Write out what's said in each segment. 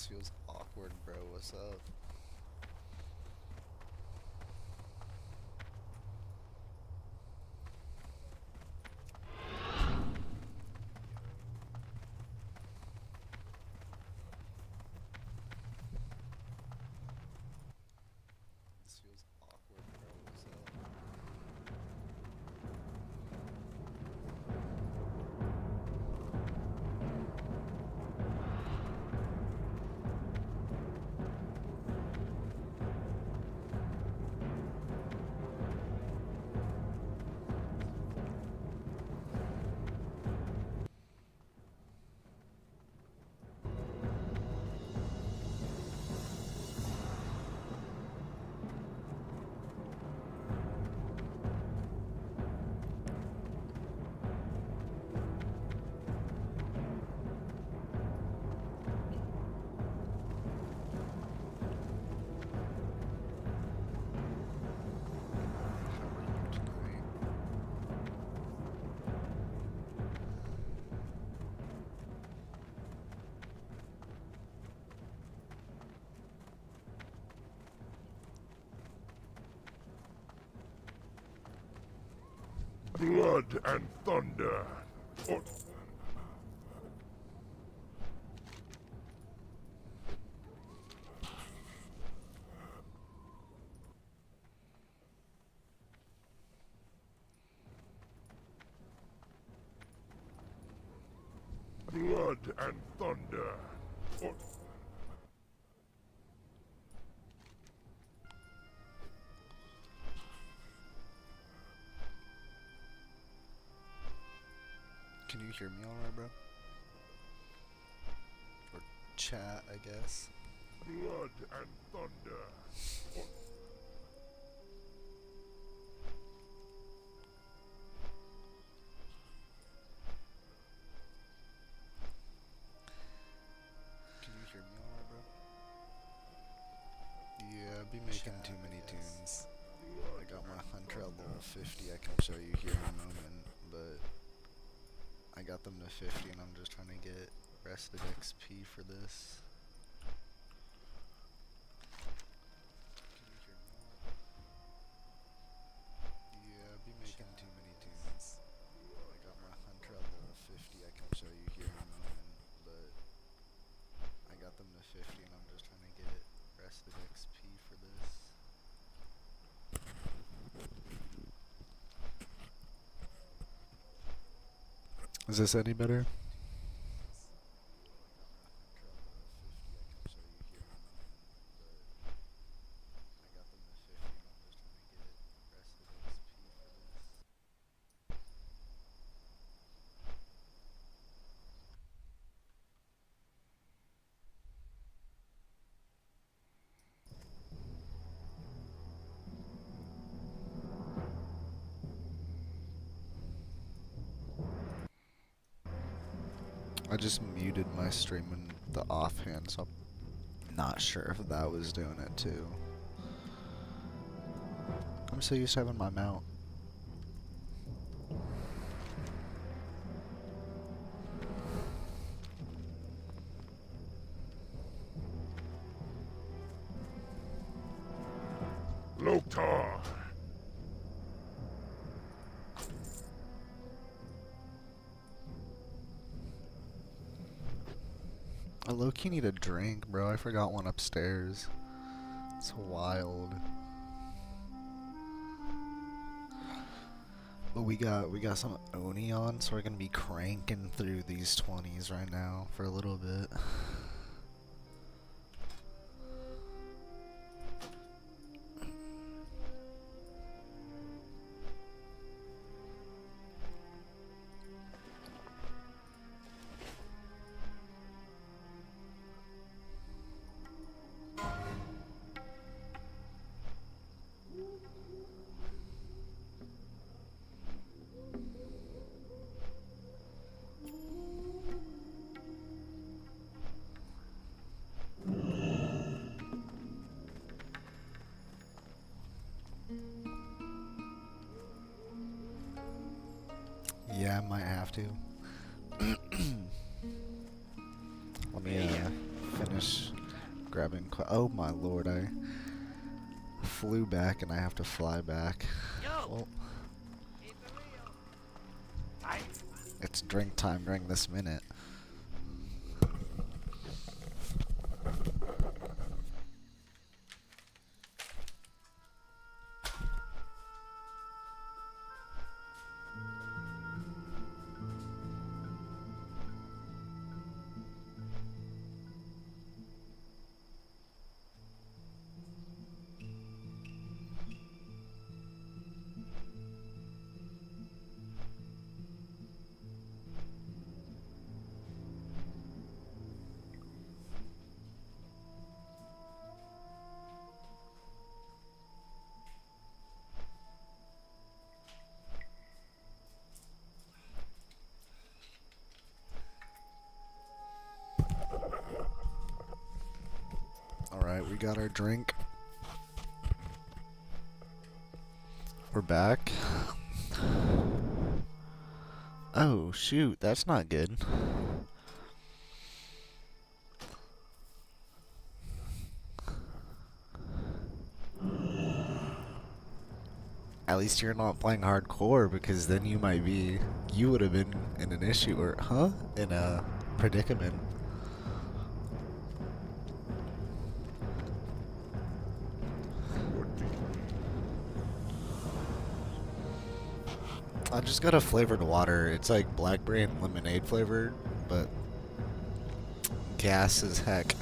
feels awkward, bro. What's up? This feels awkward, bro. What's up? How are you tonight? Blood and thunder. Oh, blood and thunder. Oh, Can you hear me alright, bro? Or chat, I guess. blood and thunder. Oh, Can you hear me alright, bro? Yeah, I be making Chat, too I many guess. tunes. blood I got my and Hunter at thunder. level 50 I can show you here in a moment, but I got them to 50 and I'm just trying to get rested XP for this. Can you hear me alright? Yeah, I be making Chat, too I many guess. tunes. I got my Hunter at level 50 I can show you here in a moment, but I got them to 50 and I'm just trying to get rested XP for this. Is this any better? I got my Hunter at level 50 I can show you here in a moment, but I got them to 50 and I'm just trying to get rested XP for this. I just muted my stream in the offhand, so I'm not sure if that was doing it too. I'm so used to having my mount. Loktar. I low-key need a drink, bro. I forgot one upstairs. It's wild. But we got some Oni on, so we're gonna be cranking through these 20s right now for a little bit. Yeah, I might have to. Let me finish been oh my lord, I flew back and I have to fly back. Well, it's drink time during this minute. Alright, we got our drink. We're back. Oh, shoot, that's not good. At least you're not playing hardcore, because then you would have been in an issue, or, in a predicament. I just got a flavored water. It's like blackberry and lemonade flavored, but gas as heck.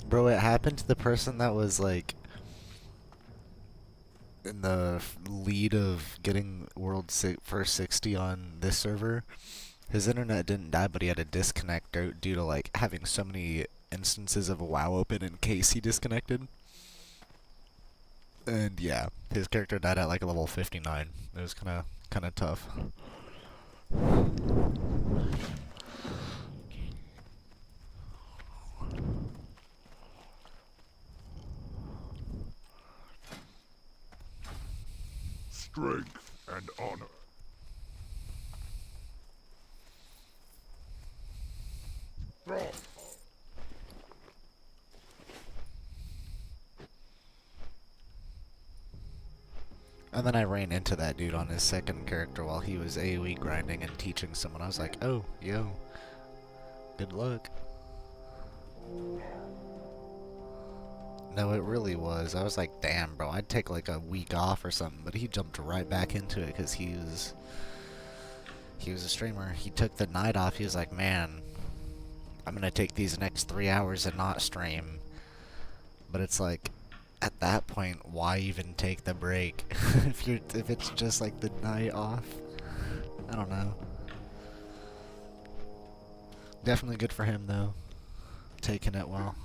Bro, it happened to the person that was like in the lead of getting first 60 on this server. His internet didn't die, but he had a disconnect due to like having so many instances of a WoW open in case he disconnected. And yeah, his character died at like level 59. It was kind of tough. Strength and honor. And then I ran into that dude on his second character while he was AoE grinding and teaching someone. I was like, oh, yo, good luck. No, it really was. I was like, damn, bro, I'd take like a week off or something, but he jumped right back into it because he was a streamer. He took the night off. He was like, man, I'm gonna take these next 3 hours and not stream. But it's like, at that point, why even take the break if it's just like the night off? I don't know. Definitely good for him though, taking it well.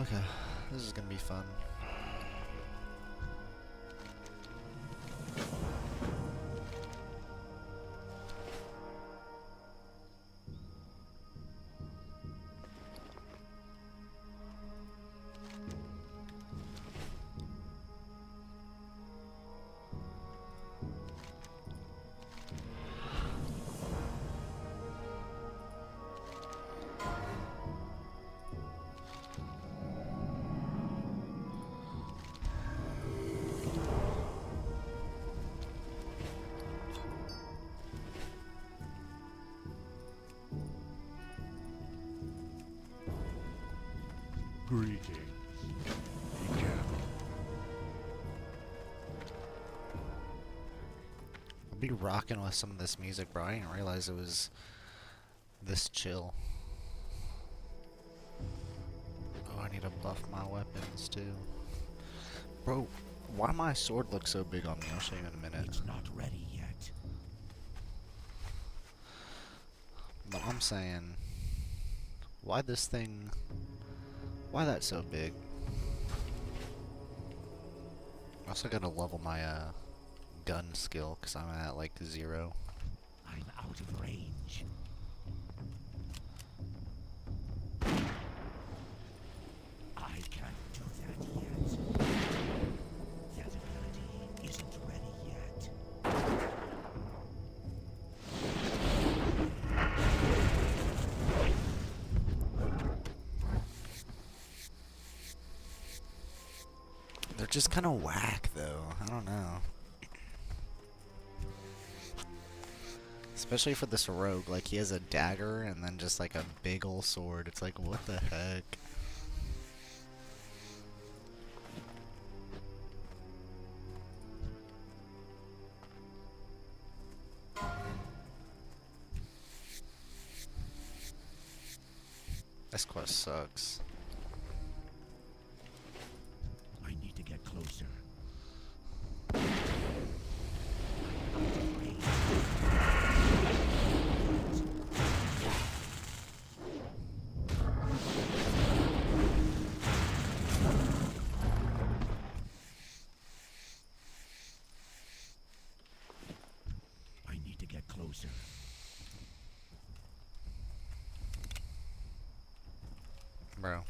Okay, this is gonna be fun. Greetings. Be careful. I'll be rocking with some of this music, bro. I didn't realize it was this chill. Oh, I need to buff my weapons too. Bro, why my sword look so big on me? I'll show you in a minute. It's not ready yet. But I'm saying, why this thing, why that so big? I also gotta level my gun skill, because I'm at like 0. I'm out of range. I can't do that yet. That ability isn't ready yet. They're just kind of whack though, I don't know. Especially for this rogue, like he has a dagger and then just like a big ol' sword. It's like, what the heck? This quest sucks. I need to get closer. I'm out of range. I need to get closer. Bro.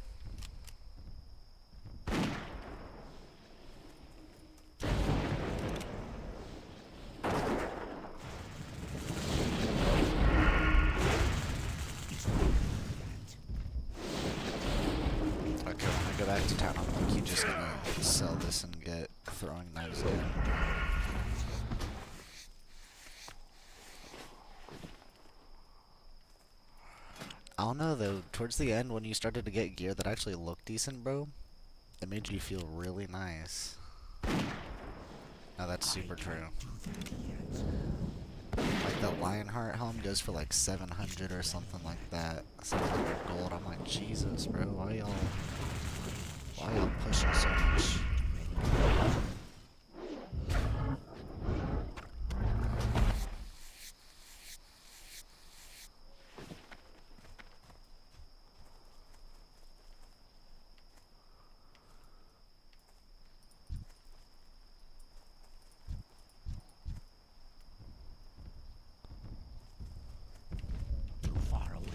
Okay, when I go back to town, I'm like, you just gonna sell this and get throwing knives again. I don't know though, towards the end when you started to get gear that actually looked decent, bro, it made you feel really nice. No, that's super true. Like the Lionheart helm goes for like 700 or something like that. 700 gold. I'm like, Jesus, bro, why y'all pushing so much? Too far away.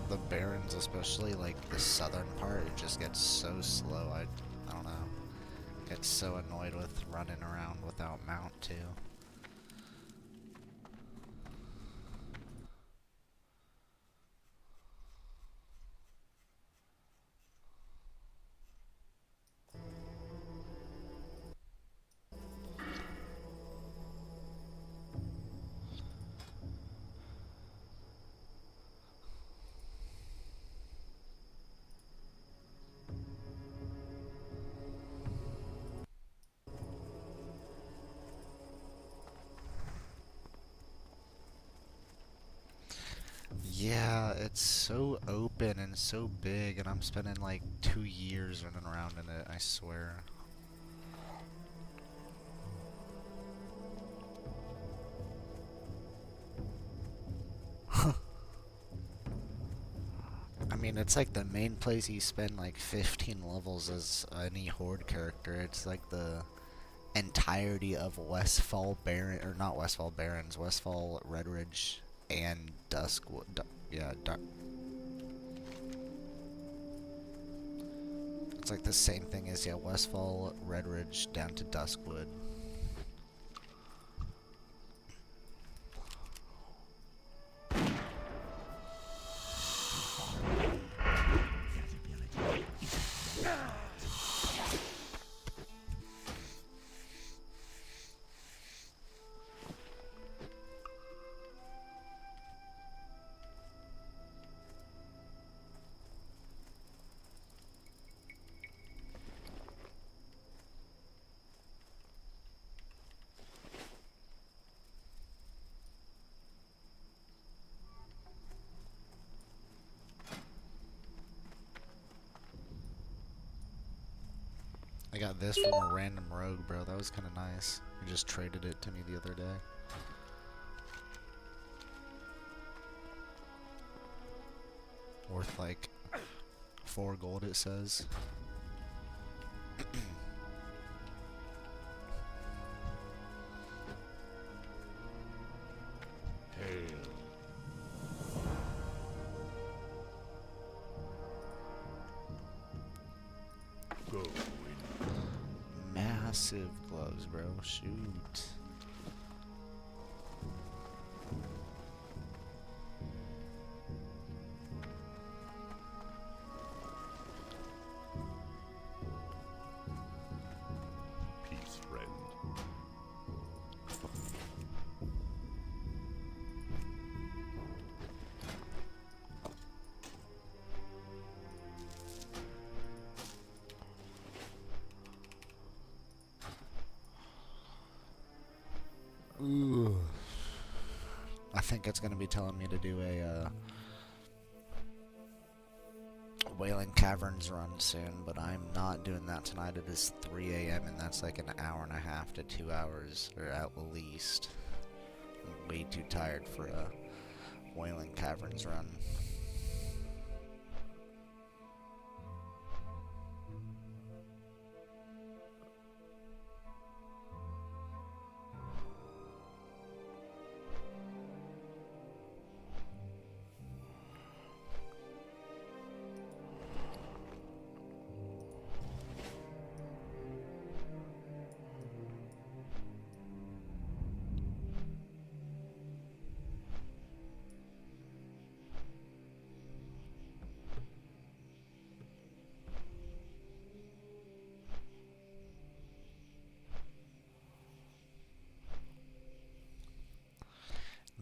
The Barrens, especially like the southern part, it just gets so slow. I don't know. Get so annoyed with running around without mount too. Yeah, it's so open and so big, and I'm spending like 2 years running around in it, I swear. I mean, it's like the main place you spend like 15 levels as any Horde character. It's like the entirety of Westfall Baron, or not Westfall Barrens, Westfall Redridge and Duskwood. Yeah, it's like the same thing as, yeah, Westfall, Redridge, down to Duskwood. I got this from a random rogue, bro. That was kind of nice. He just traded it to me the other day. Worth like 4 gold, it says. Hail. Go in. Massive gloves, bro. Shoot. Peace, friend. Ooh. I think it's gonna be telling me to do a Wailing Caverns run soon, but I'm not doing that tonight. It is 3 a.m. and that's like an hour and a half to 2 hours, or at least. I'm way too tired for a Wailing Caverns run.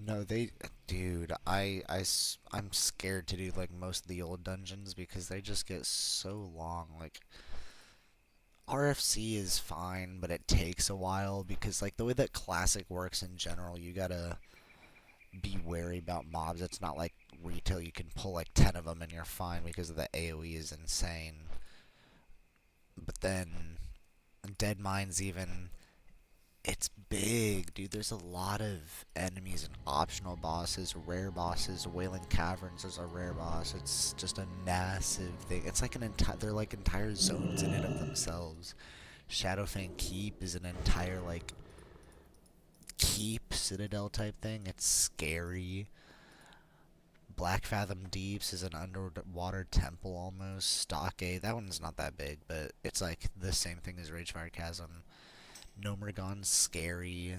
No, dude, I'm scared to do like most of the old dungeons because they just get so long. Like, RFC is fine, but it takes a while because like the way that Classic works in general, you gotta be wary about mobs. It's not like retail, you can pull like 10 of them and you're fine because of the AoE is insane. But then Dead Mines even, it's big, dude. There's a lot of enemies and optional bosses, rare bosses. Wailing Caverns is a rare boss. It's just a massive thing. It's like they're like entire zones in it of themselves. Shadowfang Keep is an entire like keep citadel type thing. It's scary. Black Fathom Deeps is an underwater temple almost. Stockade, that one's not that big, but it's like the same thing as Ragefire Chasm. Nomergon's scary.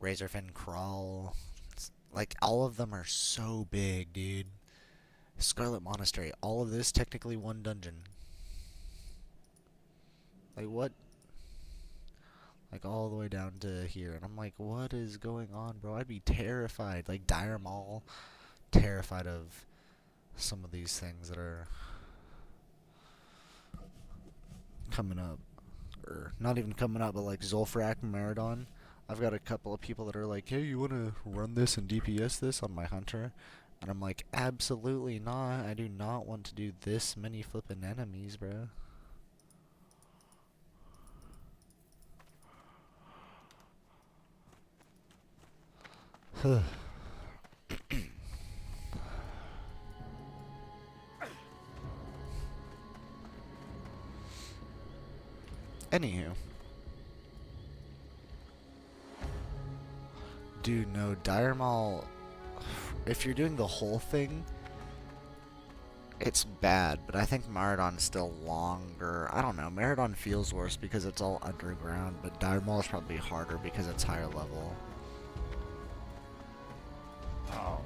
Razorfin Crawl. Like, all of them are so big, dude. Scarlet Monastery. All of this, technically one dungeon. Like, what? Like, all the way down to here. And I'm like, what is going on, bro? I'd be terrified. Like, Dire Mall. Terrified of some of these things that are coming up. Or not even coming up, but like Zulfrak Maradon. I've got a couple of people that are like, hey, you want to run this and DPS this on my Hunter? And I'm like, absolutely not. I do not want to do this many flippin' enemies, bro. Anywho. Dude, no, Dire Maul, if you're doing the whole thing, it's bad, but I think Maradon's still longer. I don't know, Maradon feels worse because it's all underground, but Dire Maul is probably harder because it's higher level. How?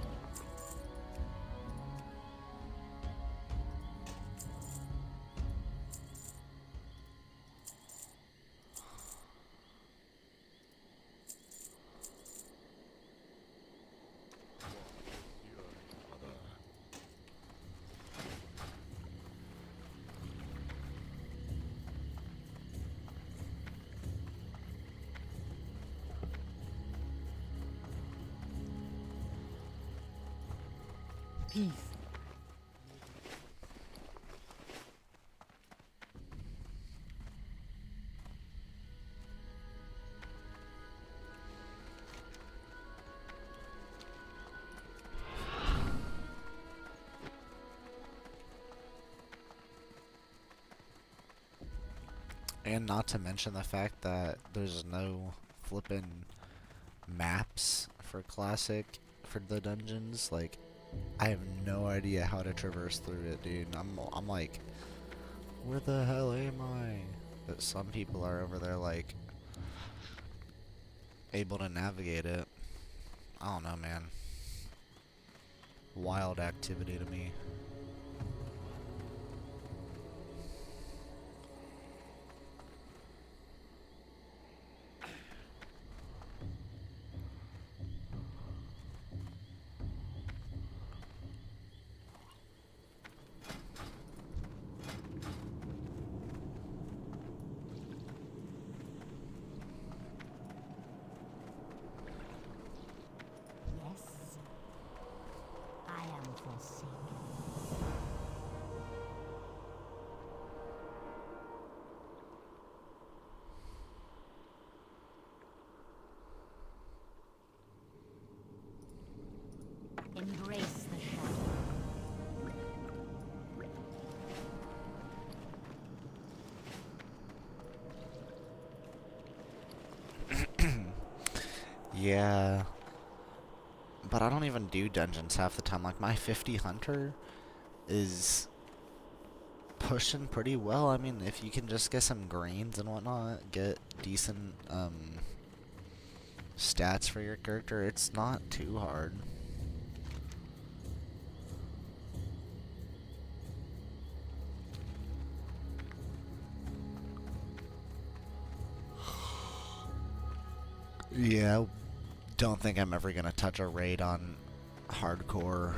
Peace. And not to mention the fact that there's no flippin' maps for Classic for the dungeons. Like, I have no idea how to traverse through it, dude. I'm like, where the hell am I? But some people are over there, like, able to navigate it. I don't know, man. Wild activity to me. Yes, I am forsaken. Embrace the shadow. Yeah. But I don't even do dungeons half the time. Like, my 50 hunter is pushing pretty well. I mean, if you can just get some greens and whatnot, get decent stats for your character, it's not too hard. Yeah, don't think I'm ever gonna touch a raid on hardcore.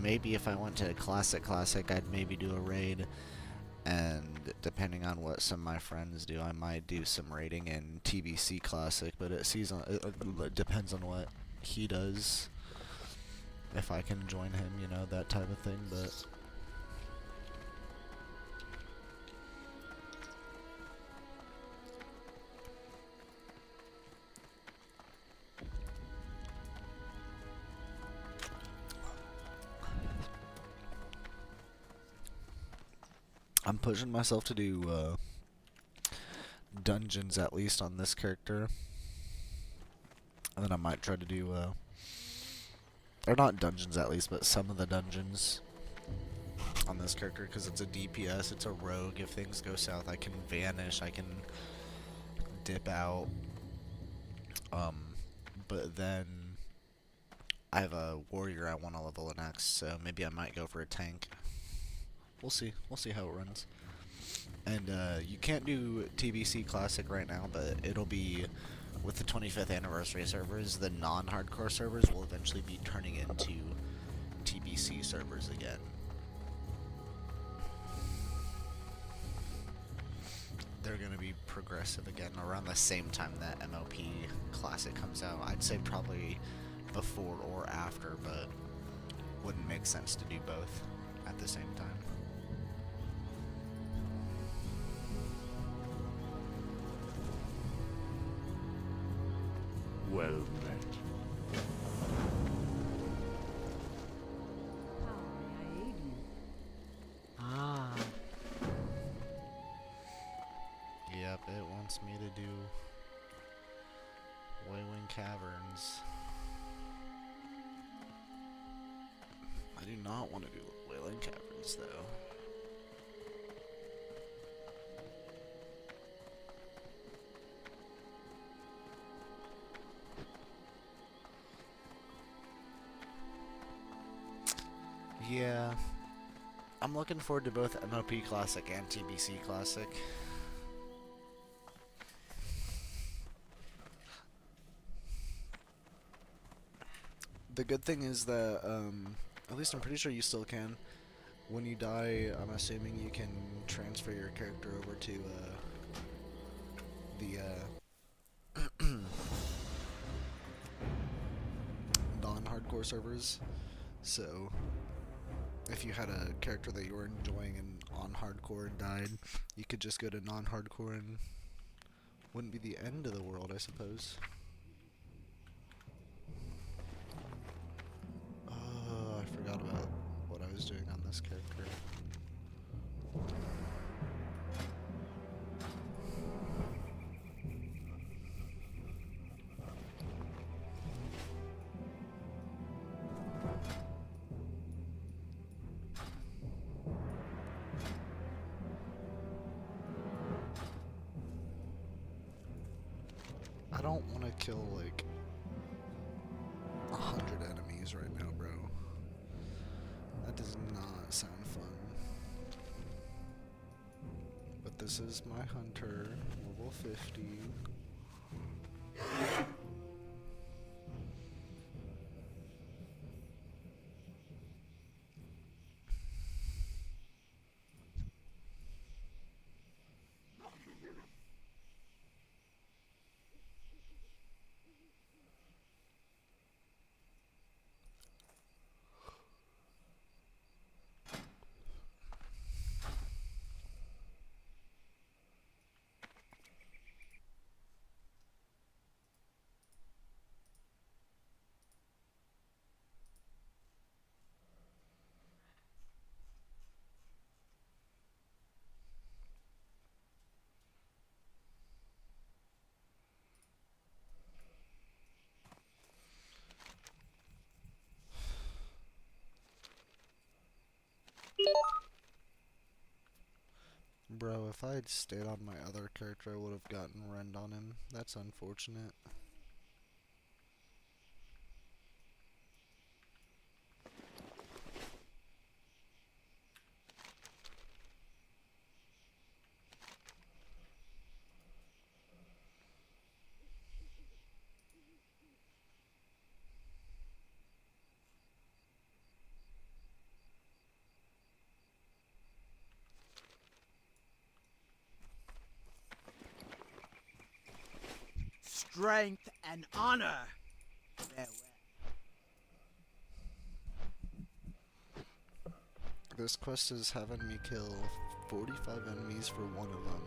Maybe if I went to Classic, I'd maybe do a raid. And depending on what some of my friends do, I might do some raiding in TBC Classic. But it depends on what he does. If I can join him, you know, that type of thing. But I'm pushing myself to do dungeons at least on this character. And then I might try to do, or not dungeons at least, but some of the dungeons on this character, because it's a DPS, it's a rogue. If things go south, I can vanish, I can dip out. But then I have a warrior I want to level next, so maybe I might go for a tank. We'll see how it runs. And you can't do TBC Classic right now, but it'll be with the 25th anniversary servers. The non-hardcore servers will eventually be turning into TBC servers again. They're gonna be progressive again around the same time that MLP Classic comes out. I'd say probably before or after, but wouldn't make sense to do both at the same time. Well met. How may I aid you? Ah, Yep, it wants me to do Waywing Caverns. I do not want to do Wailing Caverns, though. Yeah, I'm looking forward to both MOP Classic and TBC Classic. The good thing is that, at least I'm pretty sure you still can. When you die, I'm assuming you can transfer your character over to, the, non-hardcore servers. So, if you had a character that you were enjoying and on hardcore and died, you could just go to non-hardcore and wouldn't be the end of the world, I suppose. Oh, I forgot about what I was doing on this character. I don't want to kill like 100 enemies right now, bro. That does not sound fun. But this is my hunter, level 50. Bro, if I had stayed on my other character, I would have gotten rend on him. That's unfortunate. strength and honor. Farewell. This quest is having me kill 45 enemies for one of them.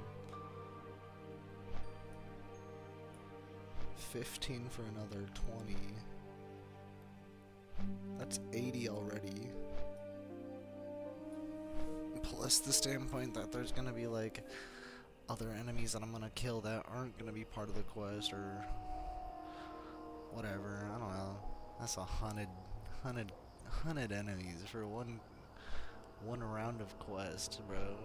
15 for another 20. That's 80 already. Plus the standpoint that there's gonna be like other enemies that I'm gonna kill that aren't gonna be part of the quest or whatever. I don't know. That's 100 enemies for one round of quest, bro.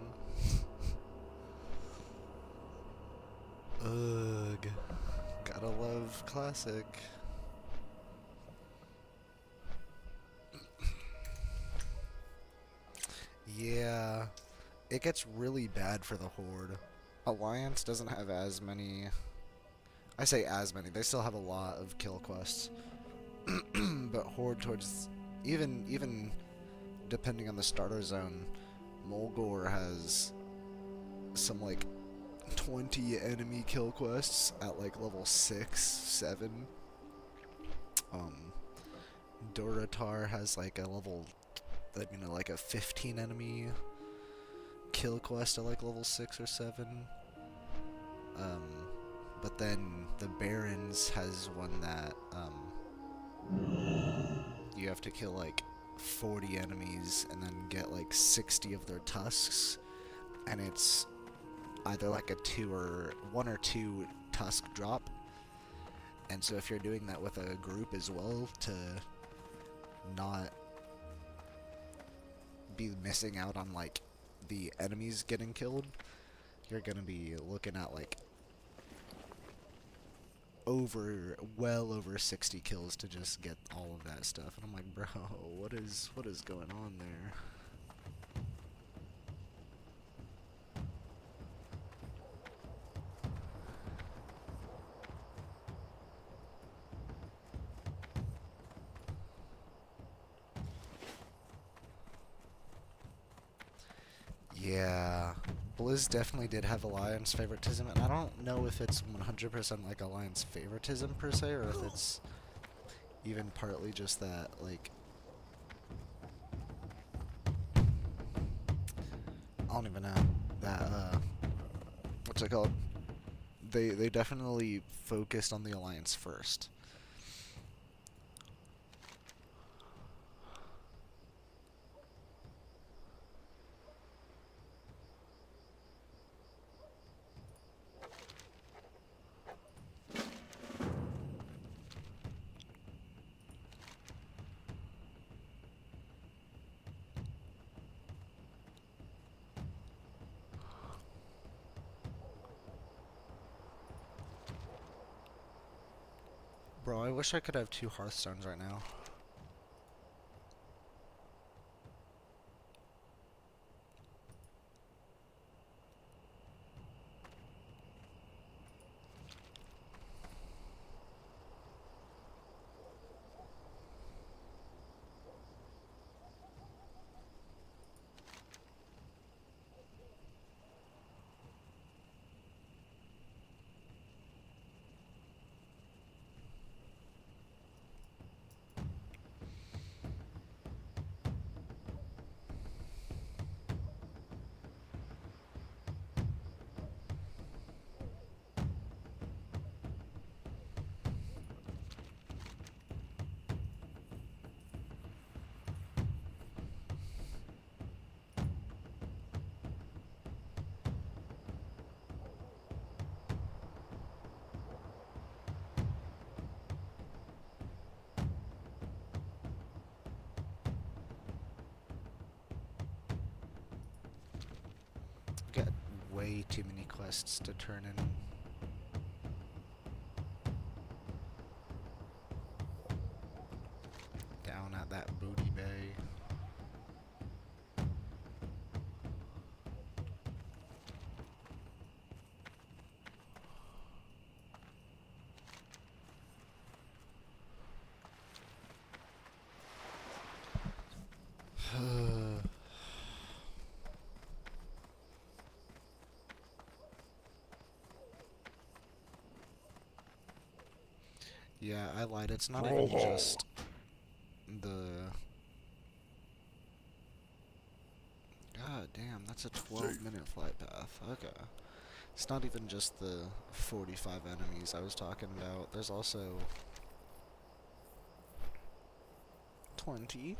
Ugh. Gotta love classic. Yeah, it gets really bad for the Horde. Alliance doesn't have as many. I say as many. They still have a lot of kill quests, but Horde towards even depending on the starter zone, Mulgore has some like 20 enemy kill quests at like level 6, 7. Dorotar has like a level, like a 15 enemy kill quest at like level 6 or 7. But then the Barons has one that you have to kill like 40 enemies and then get like 60 of their tusks, and it's either like a 1 or 2 tusk drop. And so if you're doing that with a group as well, to not be missing out on like the enemies getting killed, you're gonna be looking at like well over 60 kills to just get all of that stuff. And I'm like, bro, what is going on there? Yeah, Blizz definitely did have Alliance favoritism, and I don't know if it's 100% like Alliance favoritism per se, or if it's even partly just that, like, I don't even know, that, what's it called? They definitely focused on the Alliance first. Bro, I wish I could have 2 Hearthstones right now. Got way too many quests to turn in. Down at that booty bay. Yeah, I lied. It's not even just the... God damn, that's a 12-minute flight path. Okay. It's not even just the 45 enemies I was talking about. There's also 20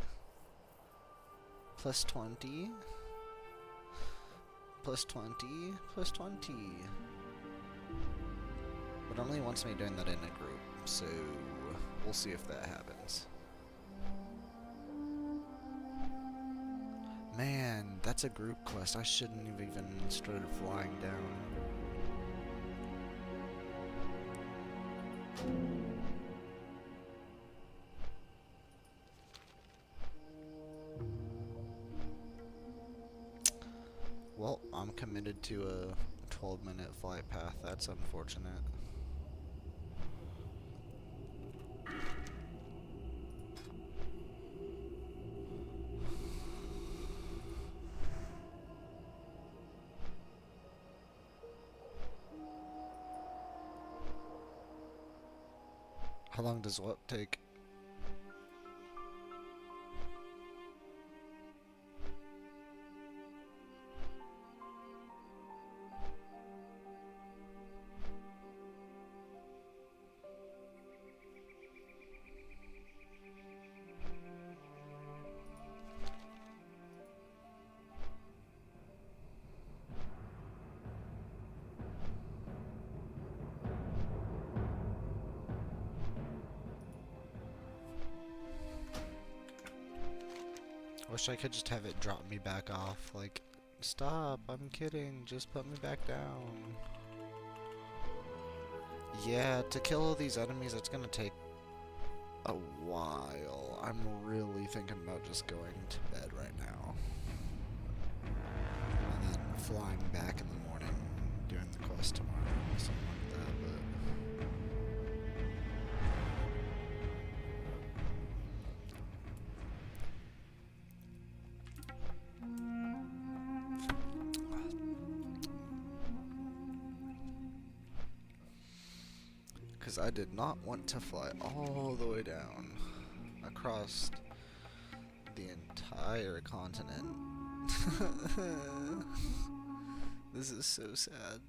plus 20 plus 20 plus 20. But it only wants me doing that in a group, so we'll see if that happens. Man, that's a group quest. I shouldn't have even started flying down. Well, I'm committed to a 12-minute flight path. That's unfortunate. How long does what take? Wish I could just have it drop me back off, like, stop, I'm kidding, just put me back down. Yeah, to kill all these enemies, it's gonna take a while. I'm really thinking about just going to bed right now. And then flying back in the morning, doing the quest tomorrow, something like that, but... Because I did not want to fly all the way down across the entire continent. This is so sad.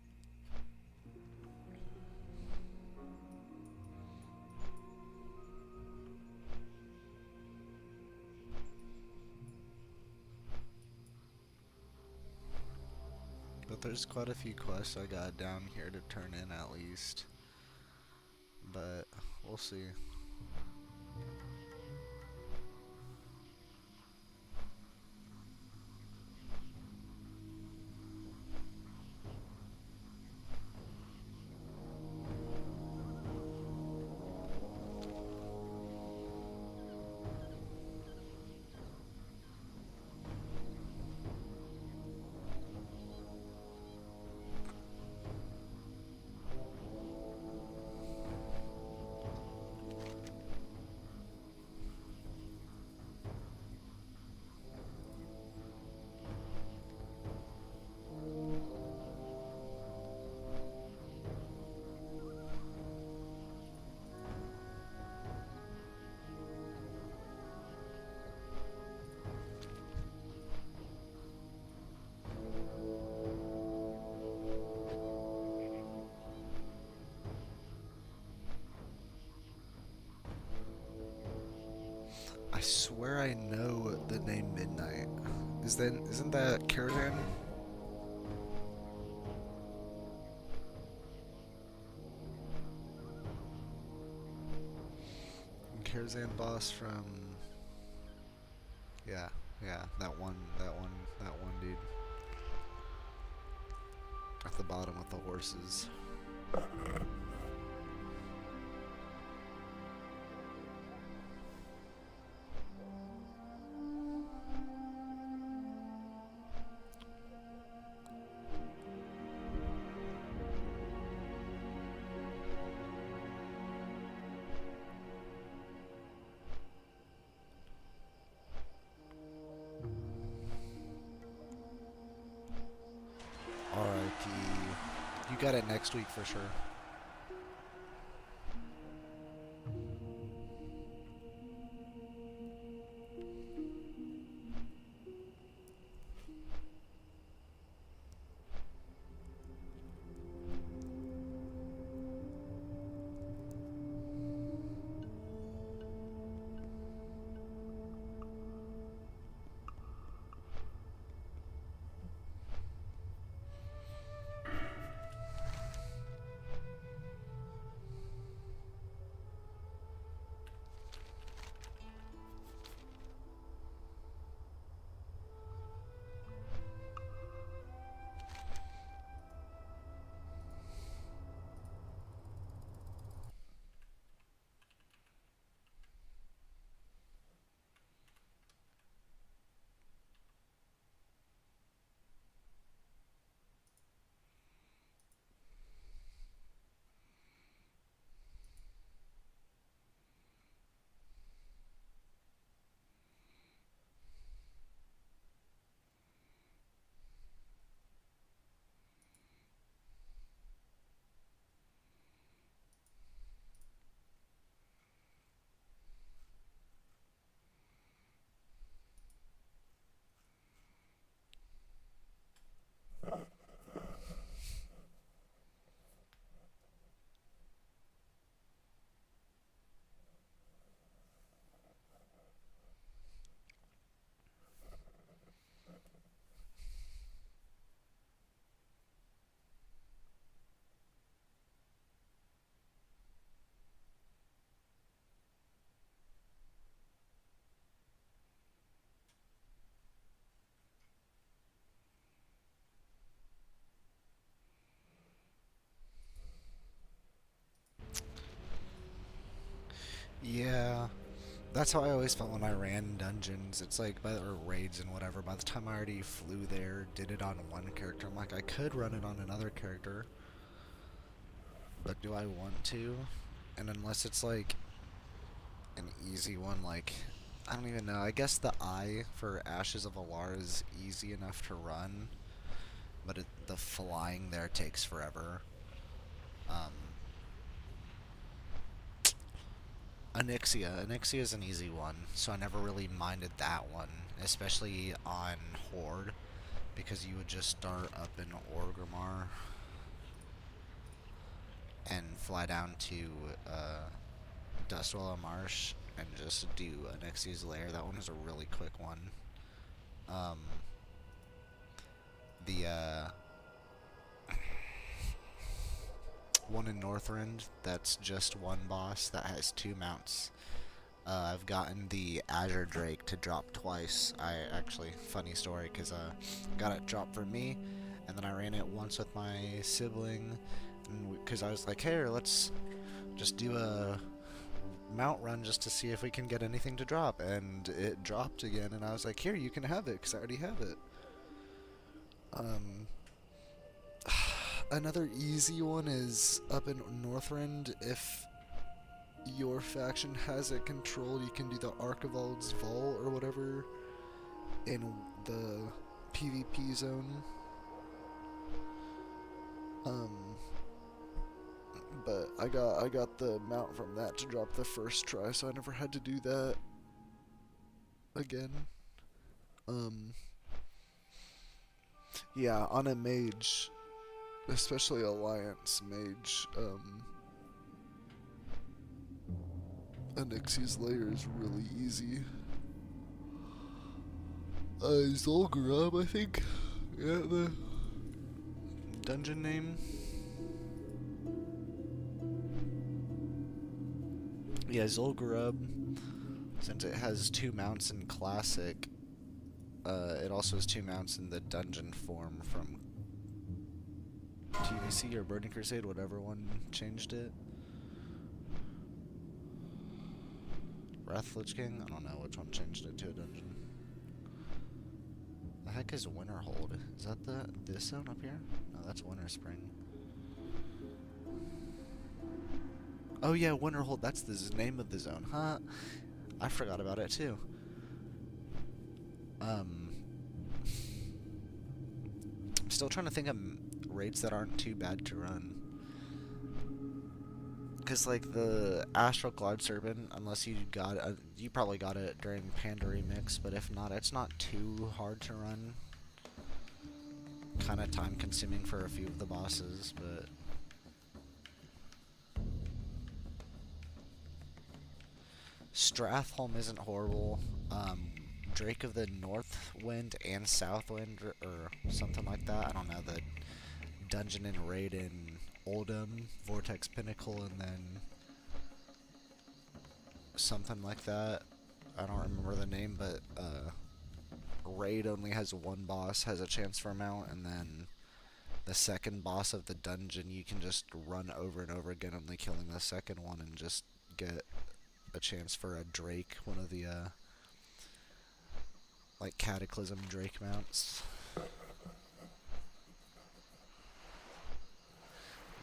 But there's quite a few quests I got down here to turn in at least. But we'll see. I swear I know the name Midnight. Isn't that Caravan? Caravan boss from... Yeah, that one dude. At the bottom with the horses. R.I.P. You got it next week for sure. Yeah, that's how I always felt when I ran dungeons. It's like, or raids and whatever. By the time I already flew there, did it on one character, I'm like, I could run it on another character, but do I want to? And unless it's like an easy one, like, I don't even know. I guess the Eye for Ashes of Alar is easy enough to run, but the flying there takes forever. Onyxia is an easy one, so I never really minded that one, especially on Horde, because you would just start up in Orgrimmar and fly down to Dustwallow Marsh and just do Onyxia's Lair. That one is a really quick one. The one in Northrend, that's just one boss that has 2 mounts. I've gotten the Azure Drake to drop twice. Actually, funny story, because got it dropped for me, and then I ran it once with my sibling, because I was like, hey, let's just do a mount run just to see if we can get anything to drop, and it dropped again, and I was like, here, you can have it, because I already have it. Another easy one is up in Northrend. If your faction has it controlled, you can do the Archivald's Vault or whatever in the PvP zone. But I got the mount from that to drop the first try, so I never had to do that again. Yeah, on a mage, especially Alliance mage, Onyxia's Lair is really easy. Zolgarab, I think. Yeah, the dungeon name. Yeah, Zolgarab, since it has 2 mounts in Classic, it also has 2 mounts in the dungeon form from TVC or Burning Crusade, whatever one changed it. Wrath Lich King? I don't know which one changed it to a dungeon. The heck is Winterhold? Is that this zone up here? No, that's Winter Spring. Oh yeah, Winterhold, that's the name of the zone, huh? I forgot about it too. I'm still trying to think of raids that aren't too bad to run. Cause like the Astral Cloud Serpent, unless you got you probably got it during Panda Remix, but if not, it's not too hard to run. Kind of time consuming for a few of the bosses, but Strathholm isn't horrible. Drake of the Northwind and Southwind, or something like that. I don't know, the dungeon and raid in Oldham, Vortex Pinnacle, and then something like that. I don't remember the name, but raid only has 1 boss, has a chance for a mount, and then the second boss of the dungeon you can just run over and over again, only killing the second one, and just get a chance for a Drake, one of the like Cataclysm Drake mounts.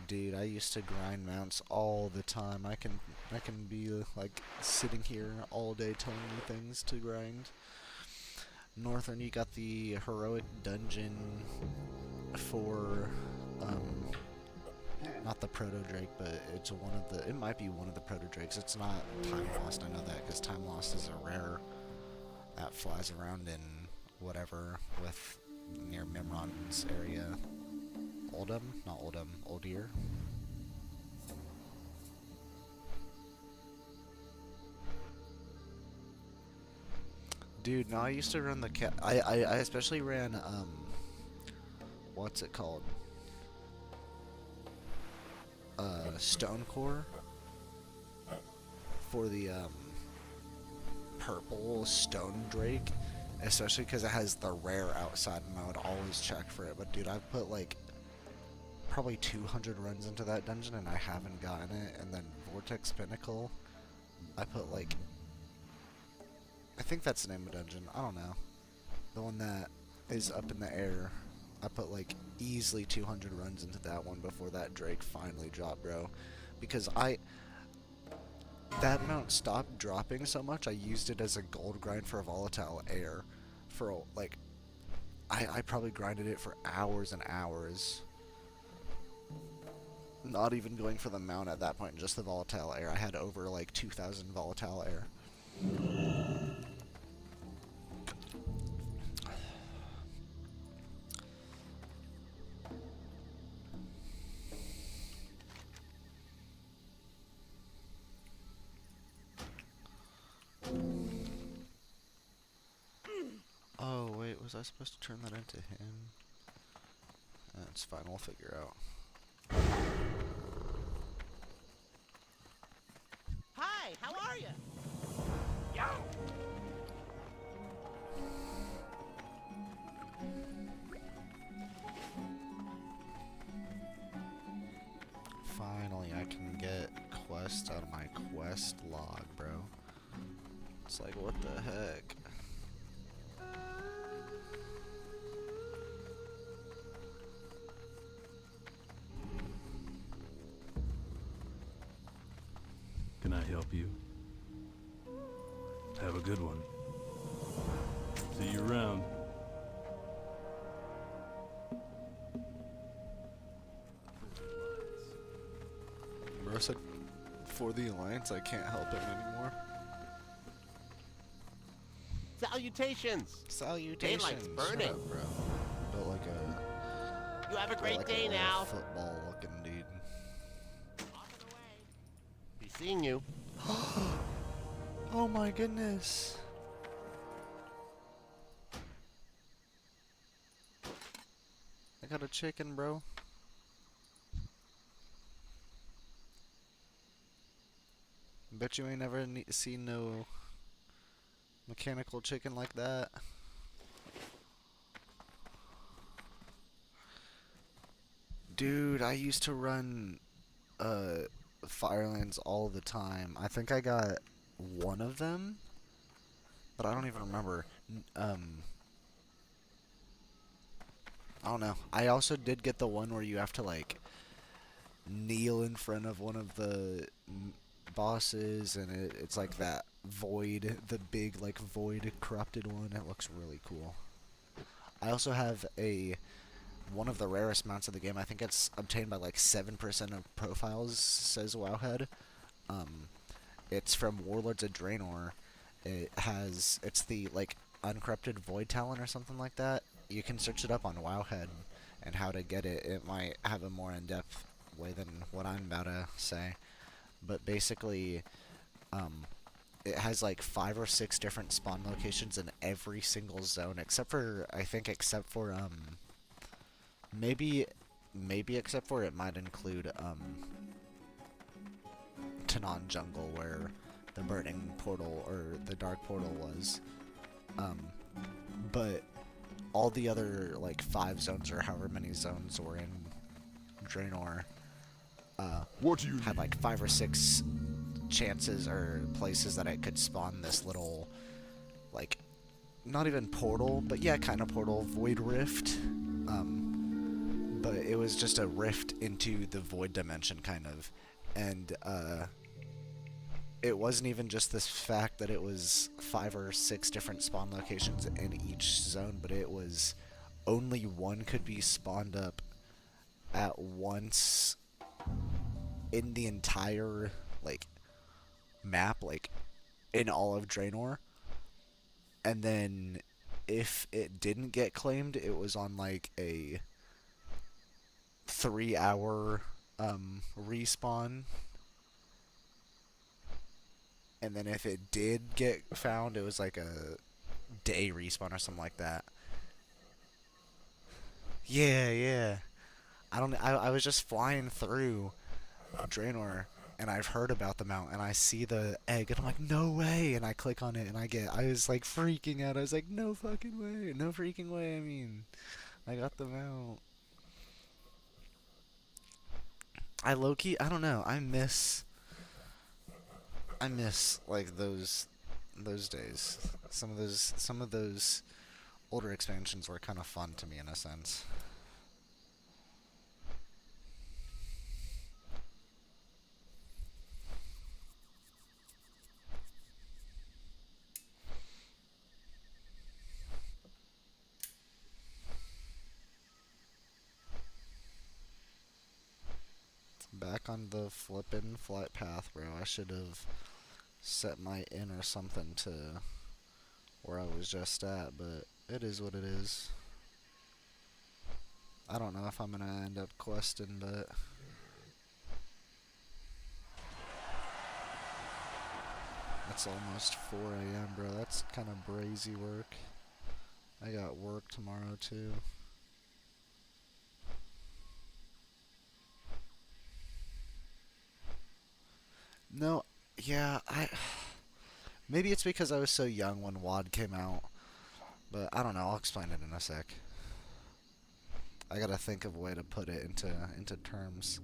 Dude, I used to grind mounts all the time. I can be like sitting here all day telling you things to grind. Northern, you got the heroic dungeon for not the Proto Drake, but it's one of the. It might be one of the Proto Drakes. It's not Time Lost. I know that because Time Lost is a rare that flies around in whatever with near Mimron's area. Oldham? Not Oldham. Oldir. Dude, no, I used to run the I especially ran, what's it called? Stonecore for the, purple Stone Drake, especially because it has the rare outside, and I would always check for it. But dude, I've put like probably 200 runs into that dungeon, and I haven't gotten it. And then Vortex Pinnacle, I put like, I think that's the name of the dungeon. I don't know. The one that is up in the air. I put like easily 200 runs into that one before that Drake finally dropped, bro. Because that mount stopped dropping so much, I used it as a gold grind for a volatile air. For like, I probably grinded it for hours and hours. Not even going for the mount at that point, just the volatile air. I had over like 2,000 volatile air. Oh, wait, was I supposed to turn that into him? That's fine, we'll figure out. Hi, how are you? Yo! Finally, I can get quests out of my quest log, bro. It's like, what the heck? Can I help you? Have a good one. See you around. Bro said, for the Alliance, I can't help him anymore. Salutations! Salutations! Daylight's Shut burning. up, bro. Built like a... You have a built great like day a now. football-looking dude. Off and away. Be seeing you. Oh my goodness! I got a chicken, bro. Bet you ain't never seen no mechanical chicken like that. Dude, I used to run Firelands all the time. I think I got one of them, but I don't even remember. I don't know. I also did get the one where you have to like kneel in front of one of the bosses, and it's like that void, the big like void corrupted one. It looks really cool. I also have one of the rarest mounts of the game. I think it's obtained by like 7% of profiles, says Wowhead. It's from Warlords of Draenor. It's the like uncorrupted void talent or something like that. You can search it up on Wowhead and how to get it. It might have a more in-depth way than what I'm about to say. But basically, it has like 5 or 6 different spawn locations in every single zone, except for maybe except for it might include Tanan Jungle, where the burning portal or the dark portal was. But all the other like 5 zones or however many zones were in Draenor What do you had like 5 or 6 chances or places that it could spawn this little, like, not even portal, but yeah, kind of portal, void rift. But it was just a rift into the void dimension, kind of. And it wasn't even just this fact that it was 5 or 6 different spawn locations in each zone, but it was only one could be spawned up at once in the entire like map, like in all of Draenor. And then if it didn't get claimed, it was on like a 3-hour respawn. And then if it did get found, it was like a day respawn or something like that. Yeah. I was just flying through Draenor, and I've heard about the mount, and I see the egg, and I'm like, no way! And I click on it, and I was like freaking out. I was like, no fucking way, no freaking way. I mean, I got the mount. I low-key, I don't know, I miss I miss like those days. Some of those older expansions were kind of fun to me in a sense. Back on the flippin' flight path, bro. I should have set my in or something to where I was just at, but it is what it is. I don't know if I'm gonna end up questing, but it's almost 4 a.m., bro. That's kind of brazy work. I got work tomorrow, too. No, yeah, maybe it's because I was so young when WAD came out, but I don't know. I'll explain it in a sec. I gotta think of a way to put it into terms.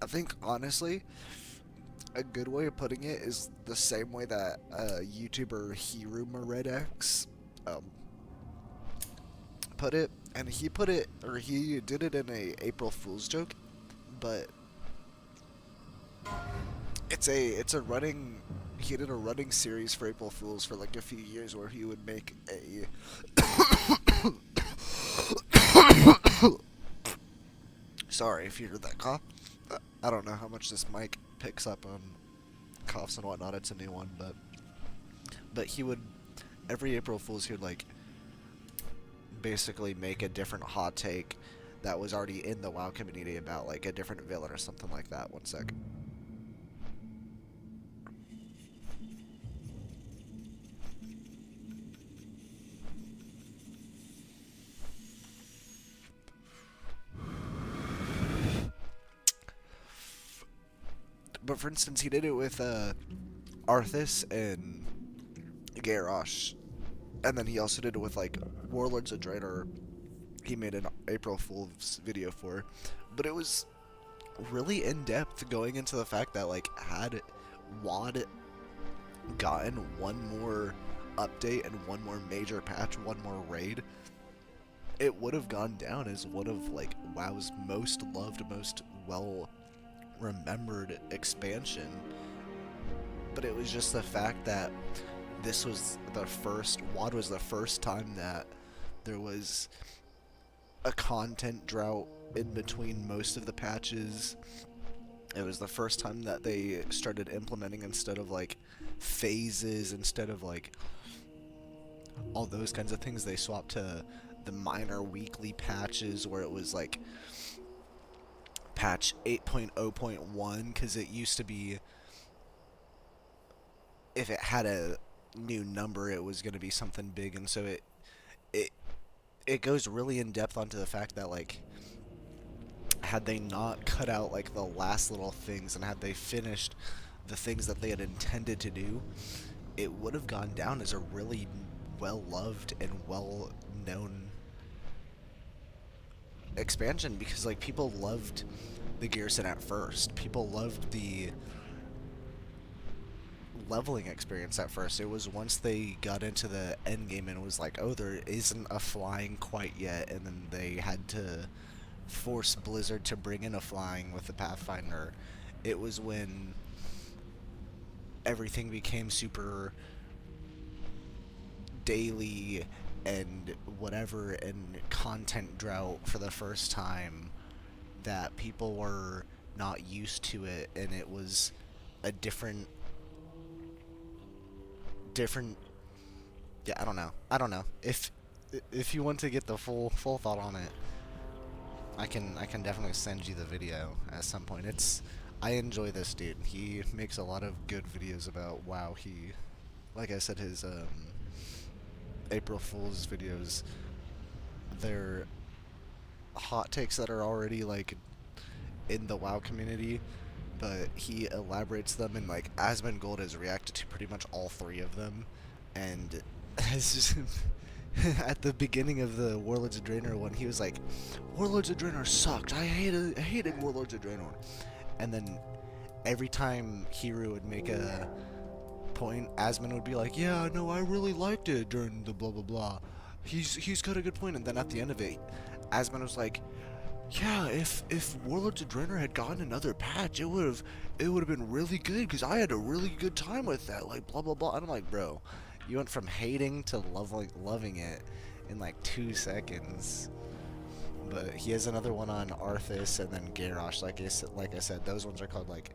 I think honestly, a good way of putting it is the same way that YouTuber HeroMaredX put it, and he put it, or he did it in a April Fool's joke, but it's a running. He did a running series for April Fools for like a few years where he would make a sorry if you heard that cough. I don't know how much this mic picks up on coughs and whatnot. It's a new one, but he would every April Fool's he would like basically make a different hot take that was already in the WoW community about like a different villain or something like that. One sec. But for instance, he did it with Arthas and Garrosh, and then he also did it with like Warlords of Draenor. He made an April Fool's video for, but it was really in depth, going into the fact that like had WoD gotten one more update and one more major patch, one more raid, it would have gone down as one of like WoW's most loved, most well remembered expansion. But it was just the fact that this was the first WoD was the first time that there was a content drought in between most of the patches. It was the first time that they started implementing, instead of like phases, instead of like all those kinds of things, they swapped to the minor weekly patches where it was like patch 8.0.1, because it used to be if it had a new number it was going to be something big, and so it goes really in depth onto the fact that like had they not cut out like the last little things and had they finished the things that they had intended to do, it would have gone down as a really well loved and well known expansion, because like people loved the Garrison at first. People loved the leveling experience at first. It was once they got into the end game and it was like, oh, there isn't a flying quite yet, and then they had to force Blizzard to bring in a flying with the Pathfinder. It was when everything became super daily and whatever, and content drought for the first time, that people were not used to it, and it was a different yeah, I don't know if you want to get the full thought on it, I can definitely send you the video at some point. I enjoy this dude. He makes a lot of good videos about WoW. He, like I said, his April Fool's videos, they're hot takes that are already like in the WoW community, but he elaborates them, and like Asmongold has reacted to pretty much all three of them, and it's just at the beginning of the Warlords of Draenor one, he was like, "Warlords of Draenor sucked. I hated Warlords of Draenor," and then every time Hero would make a point, Asmon would be like, "Yeah, no, I really liked it during the blah blah blah. He's got a good point." And then at the end of it, Asmon was like, "Yeah, if Warlords of Draenor had gotten another patch, it would have been really good because I had a really good time with that. Like blah blah blah." And I'm like, bro, you went from hating to loving it in like 2 seconds. But he has another one on Arthas and then Garrosh. Like I said, those ones are called like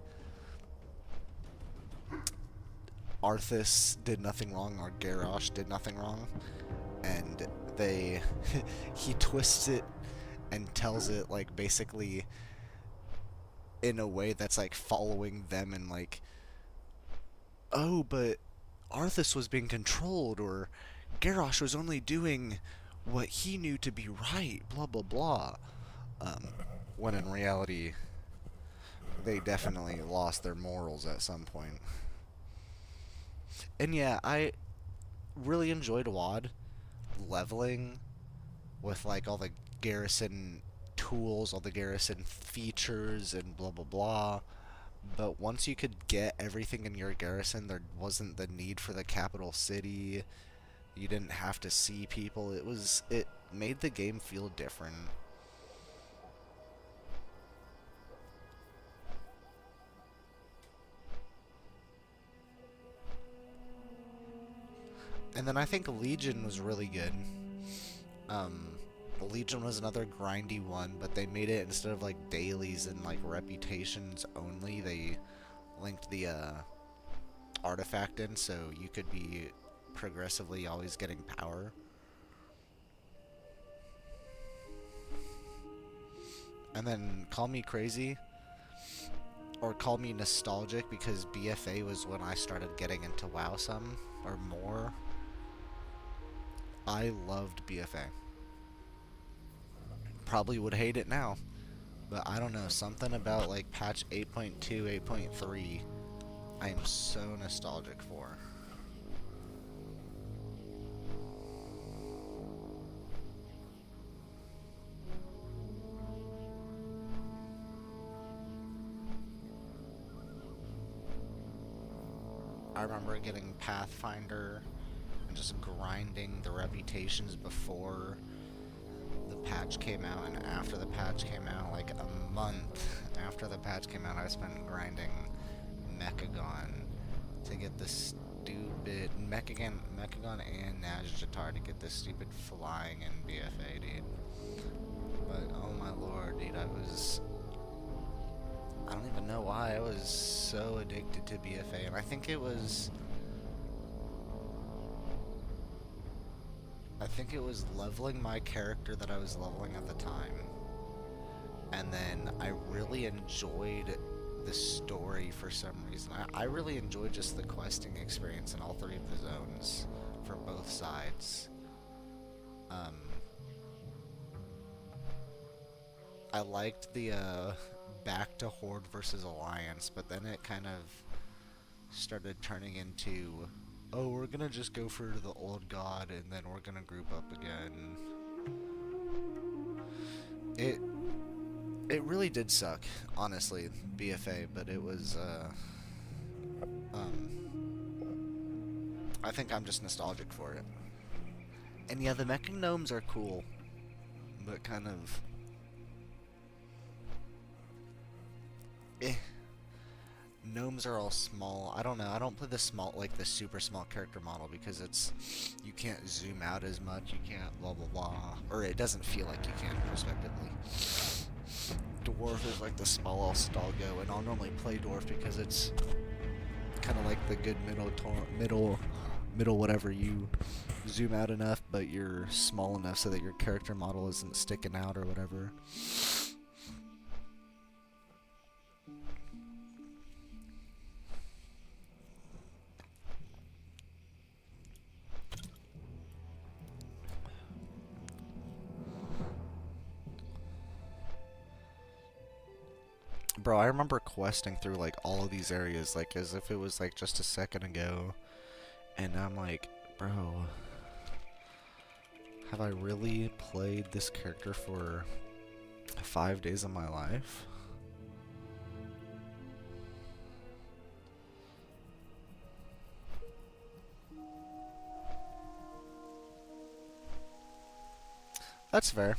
Arthas did nothing wrong or Garrosh did nothing wrong, and he twists it and tells it like basically in a way that's like following them and like, oh, but Arthas was being controlled, or Garrosh was only doing what he knew to be right, blah blah blah. When in reality, they definitely lost their morals at some point. And yeah, I really enjoyed WoD leveling with like all the garrison tools, all the garrison features, and blah blah blah. But once you could get everything in your garrison, there wasn't the need for the capital city. You didn't have to see people. It made the game feel different. And then I think Legion was really good. Legion was another grindy one, but they made it instead of like dailies and like reputations only, they linked the artifact in, so you could be progressively always getting power. And then call me crazy or call me nostalgic, because BFA was when I started getting into WoW some or more. I loved BFA. Probably would hate it now, but I don't know, something about like patch 8.2, 8.3 I am so nostalgic for. I remember getting Pathfinder and just grinding the reputations before the patch came out, and after the patch came out, like a month after the patch came out, I spent grinding Mechagon to get this stupid Mechagon and Nazjatar to get this stupid flying in BFA, dude. But oh my lord, dude, I don't even know why I was so addicted to BFA, and I think it was leveling my character that I was leveling at the time. And then I really enjoyed the story for some reason. I really enjoyed just the questing experience in all three of the zones for both sides. I liked the back to Horde versus Alliance, but then it kind of started turning into, oh, we're gonna just go for the old god and then we're gonna group up again. It really did suck, honestly, BFA, but it was I think I'm just nostalgic for it. And yeah, the Mecha Gnomes are cool, but kind of Gnomes are all small. I don't know. I don't play the small, like the super small character model, because you can't zoom out as much. You can't blah blah blah, or it doesn't feel like you can prospectively. Dwarf is like the smallest I'll go, and I'll normally play Dwarf because it's kind of like the good middle whatever. You zoom out enough, but you're small enough so that your character model isn't sticking out or whatever. bro, I remember questing through like all of these areas like as if it was like just a second ago. And I'm like, bro, have I really played this character for 5 days of my life? That's fair.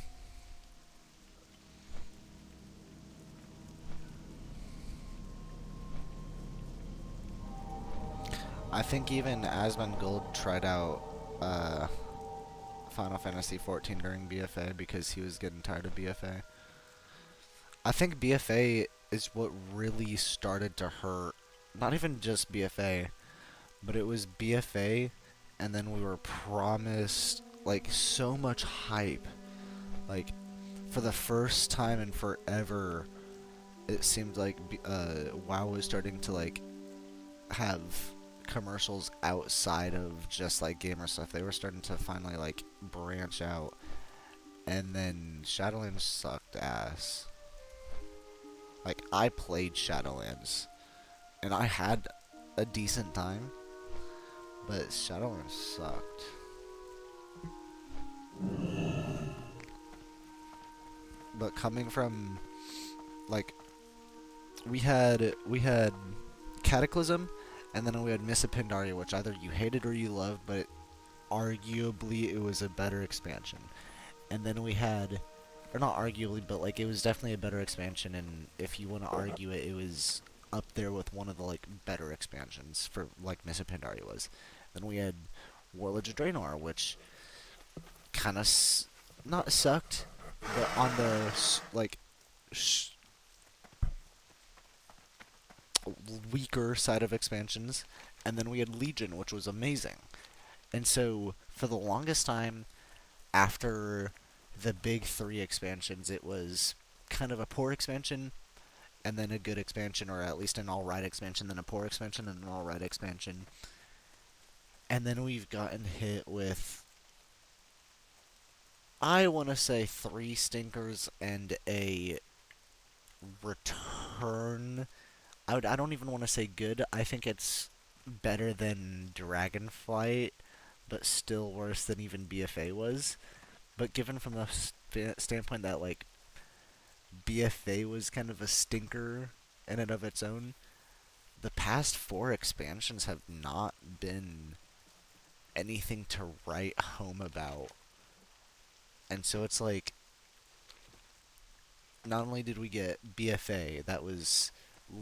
I think even Asmongold tried out Final Fantasy XIV during BFA because he was getting tired of BFA. I think BFA is what really started to hurt. Not even just BFA, but it was BFA, and then we were promised like so much hype. Like for the first time in forever, it seemed like WoW was starting to like have commercials outside of just like gamer stuff. They were starting to finally like branch out, and then Shadowlands sucked ass. Like I played Shadowlands and I had a decent time, but Shadowlands sucked. But coming from like we had Cataclysm, and then we had Miss Pandaria, which either you hated or you loved, but arguably it was a better expansion. And then we had, or not arguably, but like it was definitely a better expansion, and if you want to argue it, it was up there with one of the like better expansions for like Miss Pandaria was. Then we had Warlords of Draenor, which kind of not sucked, but on the like weaker side of expansions. And then we had Legion, which was amazing. And so for the longest time after the big 3 expansions, it was kind of a poor expansion and then a good expansion, or at least an alright expansion, then a poor expansion and an alright expansion. And then we've gotten hit with, I want to say, 3 stinkers and a return. I don't even want to say good. I think it's better than Dragonflight, but still worse than even BFA was. But given from the standpoint that like BFA was kind of a stinker in and of its own, the past 4 expansions have not been anything to write home about. And so it's like, not only did we get BFA that was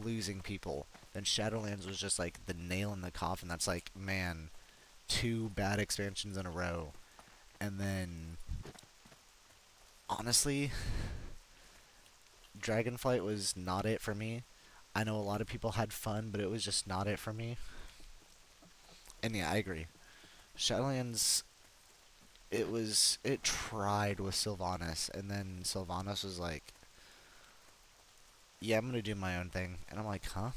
losing people, then Shadowlands was just like the nail in the coffin. That's like, man, 2 bad expansions in a row. And then honestly, Dragonflight was not it for me. I know a lot of people had fun, but it was just not it for me. And yeah, I agree. Shadowlands, it tried with Sylvanas, and then Sylvanas was like, yeah, I'm gonna do my own thing. And I'm like, huh?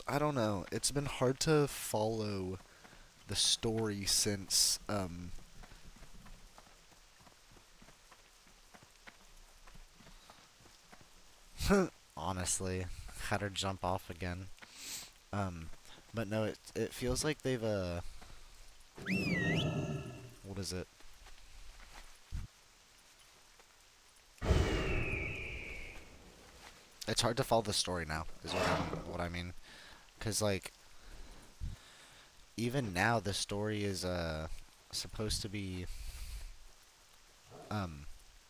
I don't know. It's been hard to follow the story since, honestly, had her jump off again. But no, it feels like they've, what is it? It's hard to follow the story now, is what I mean. 'Cause like, even now the story is supposed to be,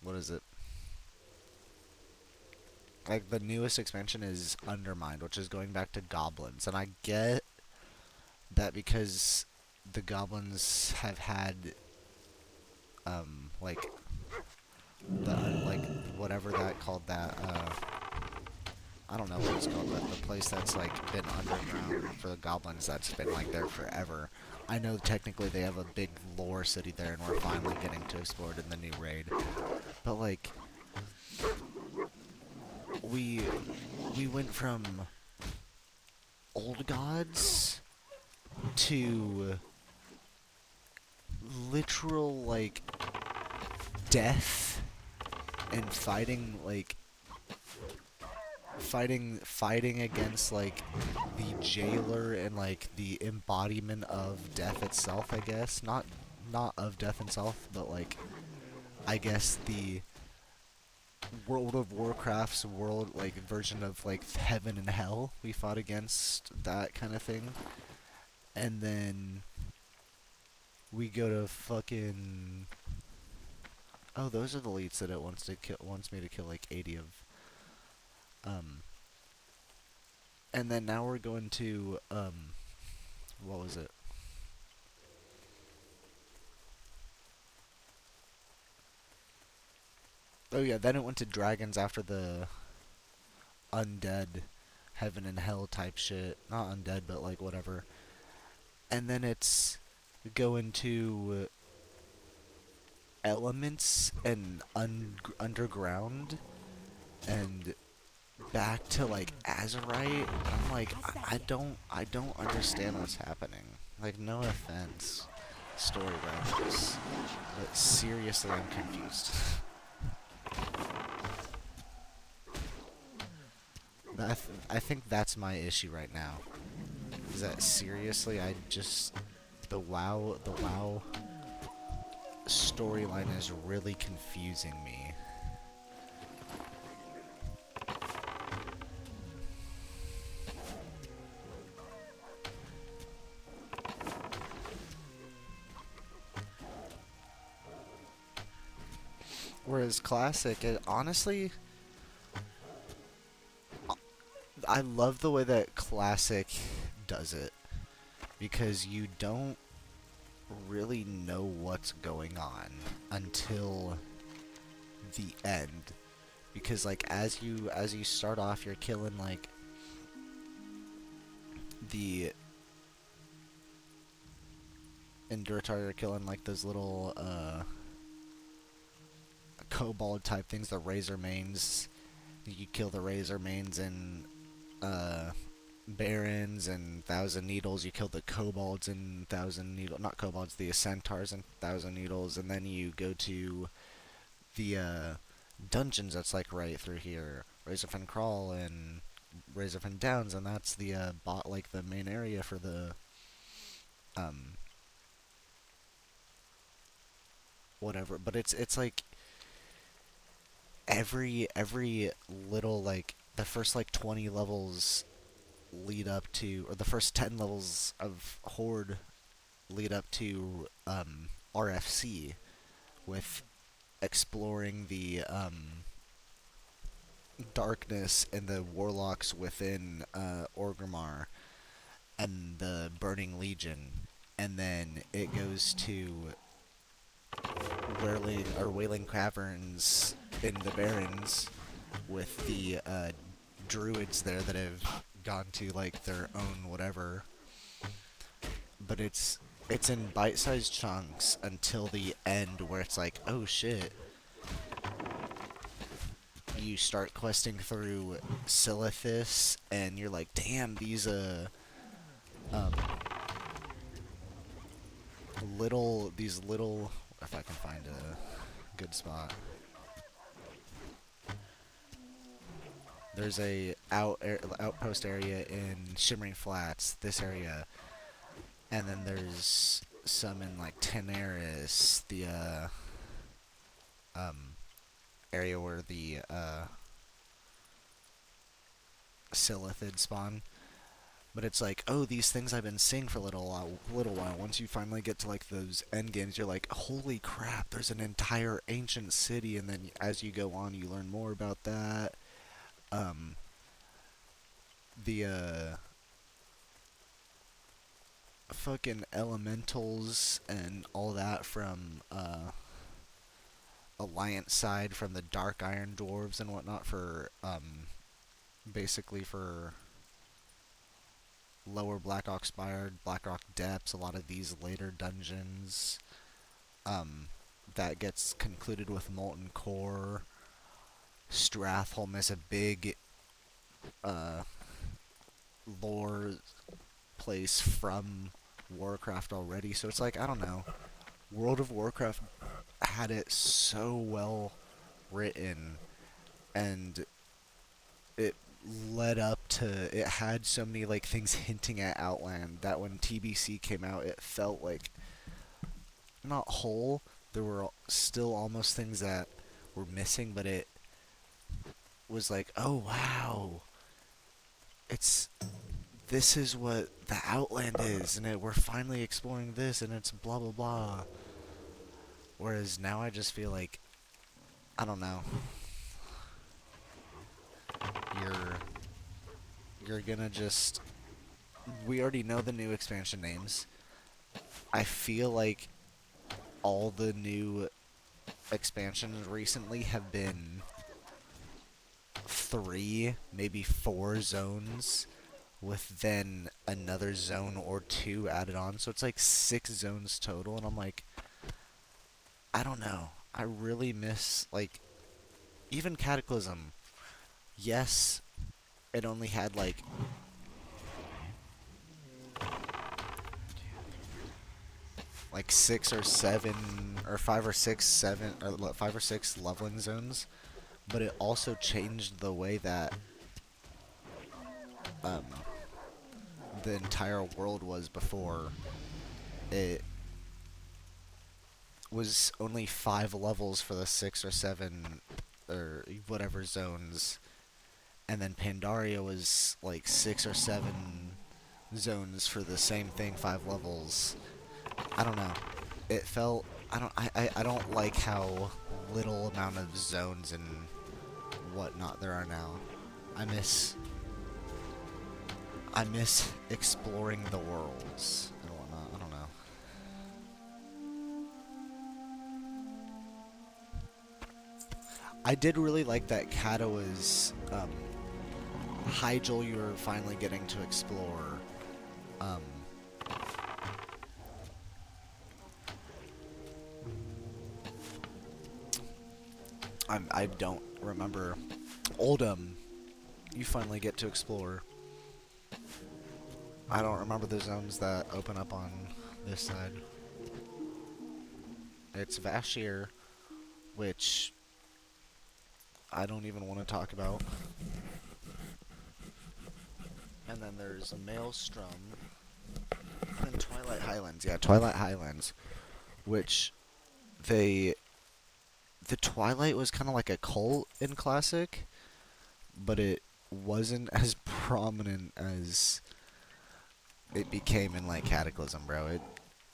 what is it? Like the newest expansion is Undermined, which is going back to goblins, and I get that because the goblins have had like the like whatever that called that I don't know what it's called, but the place that's like been underground for the goblins that's been like there forever. I know technically they have a big lore city there, and we're finally getting to explore it in the new raid. But like, we went from old gods to literal, like, death and fighting, like, fighting against, like, the jailer and, like, the embodiment of death itself, I guess. Not of death itself, but, like, I guess the World of Warcraft's like, version of, like, heaven and hell. We fought against that kind of thing. And then we go to fucking... Oh, those are the leads that it wants me to kill, like, 80 of. And then now we're going to, what was it? Oh yeah, then it went to dragons after the undead heaven and hell type shit. Not undead, but, like, whatever. And then it's going to elements and underground and back to, like, Azurite. I'm like, I don't understand what's happening. Like, no offense, story writers, but seriously, I'm confused. I think that's my issue right now. Is that seriously, the WoW storyline is really confusing me. Whereas Classic, honestly, I love the way that Classic does it, because you don't really know what's going on until the end. Because, like, as you start off, you're killing, like, the Endurtar, you're killing, like, those little kobold type things, the razor mains. You kill the razor mains and barons and thousand needles. You kill the kobolds and thousand needles, not kobolds, the centaurs and thousand needles. And then you go to the dungeons that's, like, right through here, Razorfen Crawl and Razorfen Downs, and that's the like, the main area for the whatever. But it's like every little, like, the first, like, 20 levels lead up to, or the first 10 levels of Horde lead up to RFC, with exploring the darkness and the warlocks within Orgrimmar and the Burning Legion. And then it goes to Wailing Caverns in the Barrens with the druids there that have gone to, like, their own whatever. But it's in bite-sized chunks until the end, where it's like, oh shit. You start questing through Silithus, and you're like, damn, these little, if I can find a good spot. There's a outpost area in Shimmering Flats, this area, and then there's some in, like, Tenaris, the area where the Silithid spawn. But it's like, oh, these things I've been seeing for a little while. Once you finally get to, like, those end games, you're like, holy crap, there's an entire ancient city. And then as you go on, you learn more about that. The fucking elementals and all that from Alliance side, from the Dark Iron Dwarves and whatnot, for basically for Lower Blackrock Spire, Blackrock Depths, a lot of these later dungeons. That gets concluded with Molten Core. Strathholm is a big lore place from Warcraft already, so it's like, I don't know. World of Warcraft had it so well written, and it led up to, it had so many like things hinting at Outland that when TBC came out, it felt like not whole. There were still almost things that were missing, but it was like, oh wow, it's this is what the Outland is, and we're finally exploring this, and it's blah blah blah. Whereas now I just feel like, I don't know, you're gonna just, we already know the new expansion names. I feel like all the new expansions recently have been 3, maybe 4 zones, with then another zone or 2 added on. So it's like 6 zones total, and I'm like, I don't know. I really miss, like, even Cataclysm. Yes, it only had like 6 or 7 or 5 or 6 7 or 5 or 6 leveling zones, but it also changed the way that the entire world was before. It was only 5 levels for the 6 or 7 or whatever zones, and then Pandaria was like 6 or 7 zones for the same thing, 5 levels. I don't know. It felt, I don't like how little amount of zones and whatnot there are now. I miss exploring the worlds and whatnot. I don't know. I did really like that Kata was Hyjal. You're finally getting to explore. I don't remember. Oldham, you finally get to explore. I don't remember the zones that open up on this side. It's Vashir, which I don't even want to talk about. And then there's Maelstrom. And then Twilight Highlands. Yeah, Twilight Highlands. Which the Twilight was kind of like a cult in Classic, but it wasn't as prominent as it became in like Cataclysm, bro.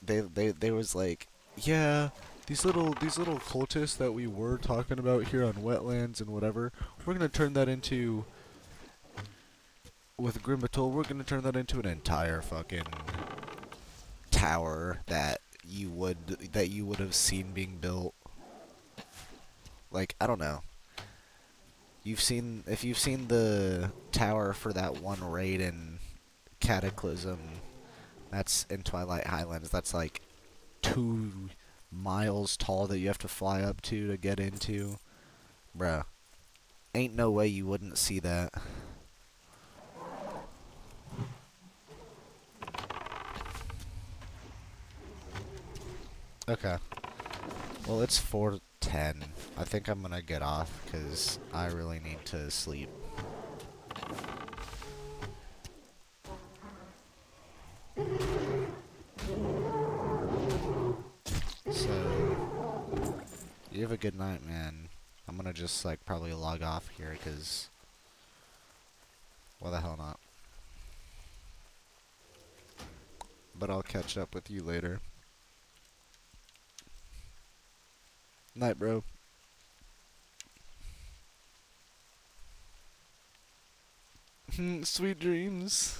They was like, yeah, these little cultists that we were talking about here on Wetlands and whatever, we're gonna turn that into, with Grimbatul, we're gonna turn that into an entire fucking tower that you would have seen being built. Like, I don't know. If you've seen the tower for that one raid in Cataclysm, that's in Twilight Highlands. That's like 2 miles tall that you have to fly up to get into. Bruh. Ain't no way you wouldn't see that. Okay. Well, it's 4:10. I think I'm gonna get off because I really need to sleep. So, you have a good night, man. I'm gonna just like probably log off here because why the hell not? But I'll catch up with you later. Night, bro. Sweet dreams.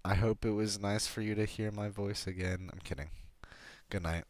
I hope it was nice for you to hear my voice again. I'm kidding. Good night.